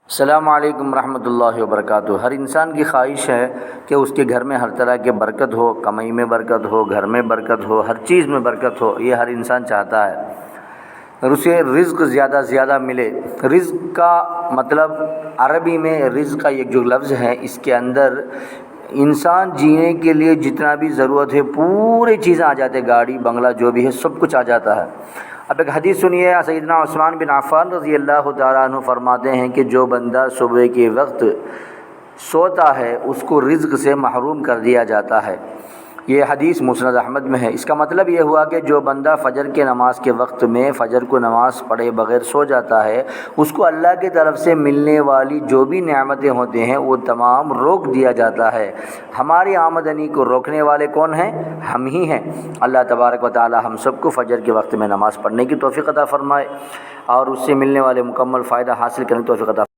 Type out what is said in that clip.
السلام علیکم ورحمۃ اللہ وبرکاتہ۔ ہر انسان کی خواہش ہے کہ اس کے گھر میں ہر طرح کے برکت ہو، کمائی میں برکت ہو، گھر میں برکت ہو، ہر چیز میں برکت ہو، یہ ہر انسان چاہتا ہے اور اسے رزق زیادہ زیادہ ملے۔ رزق کا مطلب عربی میں رزق کا ایک جو لفظ ہے، اس کے اندر انسان جینے کے لیے جتنا بھی ضرورت ہے پوری چیزیں آ جاتے ہیں، گاڑی بنگلہ جو بھی ہے سب کچھ آ جاتا ہے۔ اب ایک حدیث سنیے، سیدنا عثمان بن عفان رضی اللہ تعالیٰ عنہ فرماتے ہیں کہ جو بندہ صبح کے وقت سوتا ہے اس کو رزق سے محروم کر دیا جاتا ہے۔ یہ حدیث مسند احمد میں ہے۔ اس کا مطلب یہ ہوا کہ جو بندہ فجر کے نماز کے وقت میں فجر کو نماز پڑھے بغیر سو جاتا ہے، اس کو اللہ کی طرف سے ملنے والی جو بھی نعمتیں ہوتے ہیں وہ تمام روک دیا جاتا ہے۔ ہماری آمدنی کو روکنے والے کون ہیں؟ ہم ہی ہیں۔ اللہ تبارک و تعالی ہم سب کو فجر کے وقت میں نماز پڑھنے کی توفیق عطا فرمائے اور اس سے ملنے والے مکمل فائدہ حاصل کرنے کی توفیق عطا فرمائے۔